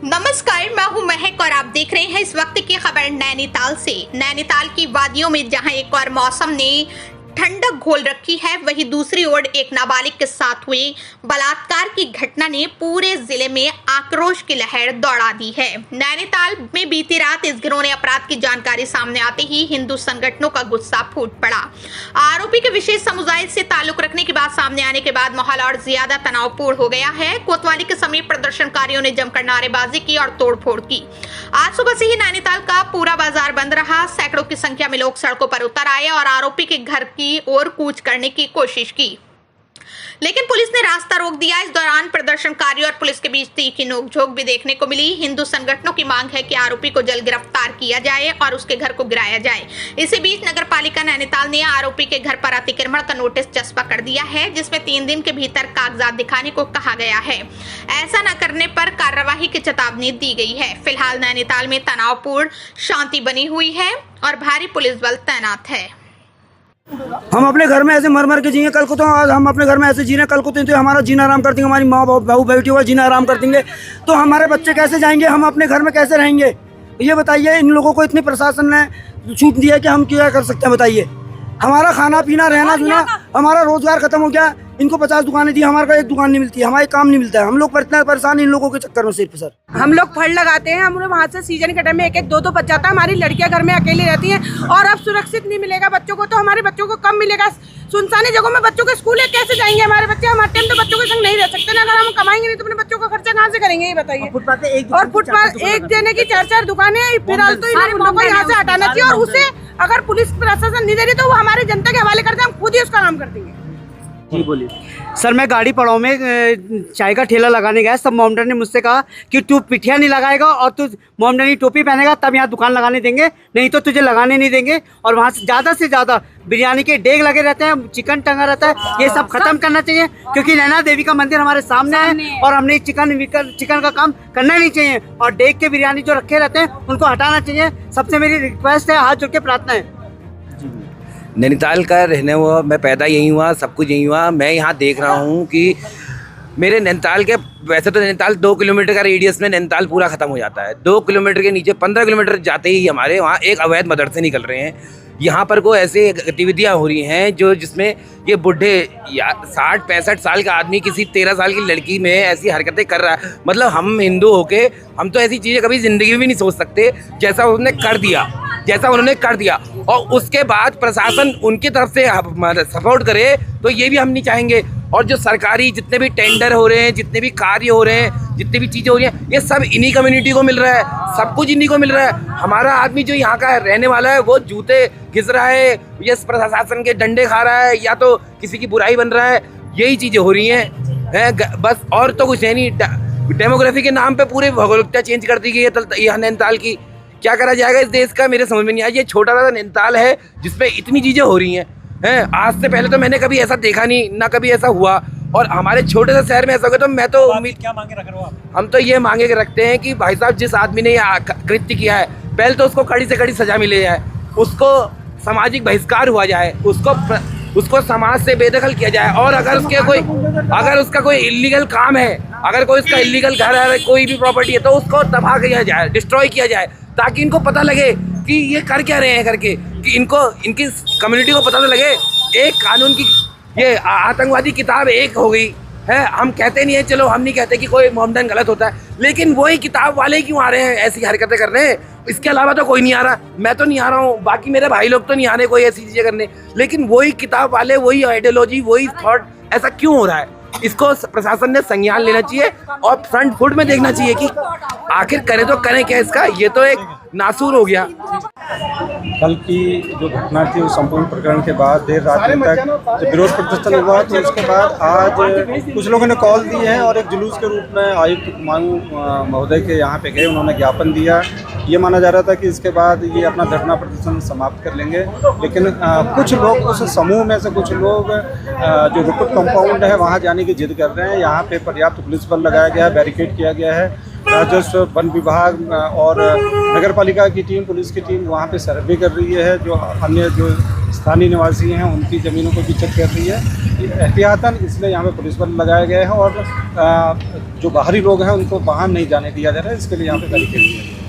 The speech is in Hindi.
नमस्कार, मैं हूं महक और आप देख रहे हैं इस वक्त की खबर नैनीताल से। नैनीताल की वादियों में जहां एक और मौसम ने ठंडक घोल रखी है, वहीं दूसरी ओर एक नाबालिग के साथ हुई बलात्कार की घटना ने पूरे जिले में आक्रोश की लहर दौड़ा दी है। नैनीताल में बीती रात इस गिरोह ने अपराध की जानकारी सामने आते ही हिंदू संगठनों का गुस्सा फूट पड़ा। आरोपी के विशेष समुदाय से ताल्लुक रखने की बात सामने आने के बाद माहौल और ज्यादा तनावपूर्ण हो गया है। कोतवाली के समीप प्रदर्शनकारियों ने जमकर नारेबाजी की और तोड़फोड़ की। आज सुबह से ही नैनीताल का पूरा बाजार बंद रहा। सैकड़ों की संख्या में लोग सड़कों पर उतर आए और आरोपी के घर की ओर कूच करने की कोशिश की, लेकिन पुलिस ने रास्ता रोक दिया। इस दौरान प्रदर्शनकारियों और पुलिस के बीच तीखी नोकझोंक भी देखने को मिली। हिंदू संगठनों की मांग है कि आरोपी को जल्द गिरफ्तार किया जाए और उसके घर को गिराया जाए। इसी बीच नगर पालिका नैनीताल ने आरोपी के घर पर अतिक्रमण का नोटिस चस्पा कर दिया है, जिसमें 3 दिन के भीतर कागजात दिखाने को कहा गया है। ऐसा न करने पर कार्रवाई की चेतावनी दी गई है। फिलहाल नैनीताल में तनावपूर्ण शांति बनी हुई है और भारी पुलिस बल तैनात है। हम अपने घर में ऐसे मर मर के जिए, कल को तो आज हम अपने घर में ऐसे जी रहे, कल को तो हमारा जीना आराम कर देंगे, हमारी माँ बहू बेटी हुआ जीना आराम कर देंगे, तो हमारे बच्चे कैसे जाएंगे, हम अपने घर में कैसे रहेंगे? ये बताइए। इन लोगों को इतनी प्रशासन ने छूट दी है कि हम क्या कर सकते हैं बताइए। हमारा खाना पीना रहना जुना, हमारा रोजगार खत्म हो गया। इनको 50 दुकानें दी, हमारे को एक दुकान नहीं मिलती, हमारे काम नहीं मिलता है। हम लोग इतना परेशान इन लोगों के चक्कर में सिर्फ सर। हम लोग फल लगाते हैं, हम लोग वहाँ से सीजन के टाइम में 1-1, 2-2 बच जाता है। हमारी लड़कियां घर में अकेली रहती हैं और अब सुरक्षित नहीं मिलेगा बच्चों को, तो हमारे बच्चों को कम मिलेगा। सुनसानी जगहों में बच्चों के स्कूल कैसे जाएंगे हमारे बच्चे? हमारे टाइम तो बच्चों के संग नहीं रह सकते ना। अगर हम कमाएंगे नहीं तो अपने बच्चों का खर्चा कहाँ से करेंगे, ये बताइए। और फुटपाथ एक देने की 4-4 दुकानें, फिलहाल तो इन लोगों को यहाँ से हटाना चाहिए और उसे अगर पुलिस प्रशासन नहीं दे रही तो वो हमारे जनता के हवाले करते, हम खुद ही उसका काम कर देंगे। जी बोलिए सर। मैं गाड़ी पड़ाव में चाय का ठेला लगाने गया, सब मोमडन ने मुझसे कहा कि तू पिठिया नहीं लगाएगा और तू मोमडनी टोपी पहनेगा तब यहाँ दुकान लगाने देंगे, नहीं तो तुझे लगाने नहीं देंगे। और वहाँ से ज़्यादा बिरयानी के डेग लगे रहते हैं, चिकन टंगा रहता है। ये सब खत्म करना चाहिए, क्योंकि नैना देवी का मंदिर हमारे सामने है और हमने चिकन का काम करना नहीं चाहिए। और डेग के बिरयानी जो रखे रहते हैं उनको हटाना चाहिए। सबसे मेरी रिक्वेस्ट है, हाथ जोड़ के प्रार्थना है। नैनीताल का रहने हुआ, मैं पैदा यहीं हुआ, सब कुछ यहीं हुआ। मैं यहाँ देख रहा हूँ कि मेरे नैनीताल के, वैसे तो नैनीताल 2 किलोमीटर का रेडियस में नैनीताल पूरा ख़त्म हो जाता है। 2 किलोमीटर के नीचे 15 किलोमीटर जाते ही हमारे वहाँ एक अवैध मदरसे निकल रहे हैं। यहाँ पर कोई ऐसी गतिविधियाँ हो रही हैं जो जिसमें ये बुढ़े या 60-65 साल का आदमी किसी 13 साल की लड़की में ऐसी हरकतें कर रहा है। मतलब हम हिंदू होके हम तो ऐसी चीज़ें कभी ज़िंदगी में भी नहीं सोच सकते, जैसा उन्होंने कर दिया। और उसके बाद प्रशासन उनकी तरफ से सपोर्ट करे तो ये भी हम नहीं चाहेंगे। और जो सरकारी जितने भी टेंडर हो रहे हैं, जितने भी कार्य हो रहे हैं, जितनी भी चीज़ें हो रही हैं, ये सब इन्हीं कम्युनिटी को मिल रहा है, सब कुछ इन्हीं को मिल रहा है। हमारा आदमी जो यहाँ का रहने वाला है वो जूते घिस रहा है, ये प्रशासन के डंडे खा रहा है, या तो किसी की बुराई बन रहा है। यही चीज़ें हो रही हैं बस, और तो कुछ है नहीं। डेमोग्राफी के नाम पे पूरे भौगोलिकता चेंज कर दी गई है यहाँ नैनीताल की। क्या करा जाएगा इस देश का, मेरे समझ में नहीं आया। ये छोटा सा नैनीताल है जिसपे इतनी चीज़ें हो रही हैं। आज से पहले तो मैंने कभी ऐसा देखा नहीं, ना कभी ऐसा हुआ। और हमारे छोटे से शहर में ऐसा हो गया तो मैं तो क्या मांगे रख रहे हो आप? हम तो ये मांगे के रखते हैं कि भाई साहब, जिस आदमी ने ये कृत्य किया है, पहले तो उसको कड़ी से कड़ी सजा मिले जाए, उसको सामाजिक बहिष्कार हुआ जाए, उसको समाज से बेदखल किया जाए। और अगर उसका कोई इलीगल काम है, अगर कोई उसका इलीगल घर है, कोई भी प्रॉपर्टी है, तो उसको तबाह किया जाए, डिस्ट्रॉय किया जाए, ताकि इनको पता लगे कि ये कर क्या रहे हैं करके, कि इनकी कम्युनिटी को पता तो लगे। एक कानून की ये आतंकवादी किताब एक हो गई है। हम कहते नहीं है, चलो हम नहीं कहते कि कोई मोमडन गलत होता है, लेकिन वही किताब वाले क्यों आ रहे हैं ऐसी हरकतें कर रहे हैं? इसके अलावा तो कोई नहीं आ रहा। मैं तो नहीं आ रहा हूँ, बाकी मेरे भाई लोग तो नहीं आ रहे कोई ऐसी चीज़ें करने, लेकिन वही किताब वाले, वही आइडियोलॉजी, वही थॉट, ऐसा क्यों हो रहा है? इसको प्रशासन ने संज्ञान लेना चाहिए और फ्रंट फुट में देखना चाहिए कि आखिर करें तो करें क्या इसका। ये तो एक नासूर हो गया। कल की जो घटना थी उस संपूर्ण प्रकरण के बाद देर रात तक जब विरोध प्रदर्शन हुआ, तो उसके बाद आज कुछ लोगों ने कॉल दी है और एक जुलूस के रूप में आयुक्त कुमाऊं महोदय के यहाँ पे गए, उन्होंने ज्ञापन दिया। ये माना जा रहा था कि इसके बाद ये अपना धरना प्रदर्शन समाप्त कर लेंगे, लेकिन कुछ लोग उस समूह में से कुछ लोग जो रुकुट कंपाउंड है वहाँ जाने की जिद कर रहे हैं। यहाँ पे पर्याप्त पुलिस बल लगाया गया है, बैरिकेड किया गया है। राजस्व, वन विभाग और नगर पालिका की टीम, पुलिस की टीम वहाँ पे सर्वे कर रही है। जो अन्य जो स्थानीय निवासी हैं उनकी ज़मीनों को भी चेक कर रही है। एहतियातन इसलिए यहाँ पे पुलिस बल लगाए गए हैं और जो बाहरी लोग हैं उनको बाहर नहीं जाने दिया जा रहा है, इसके लिए यहाँ पे बैरिकेड दिया गया है।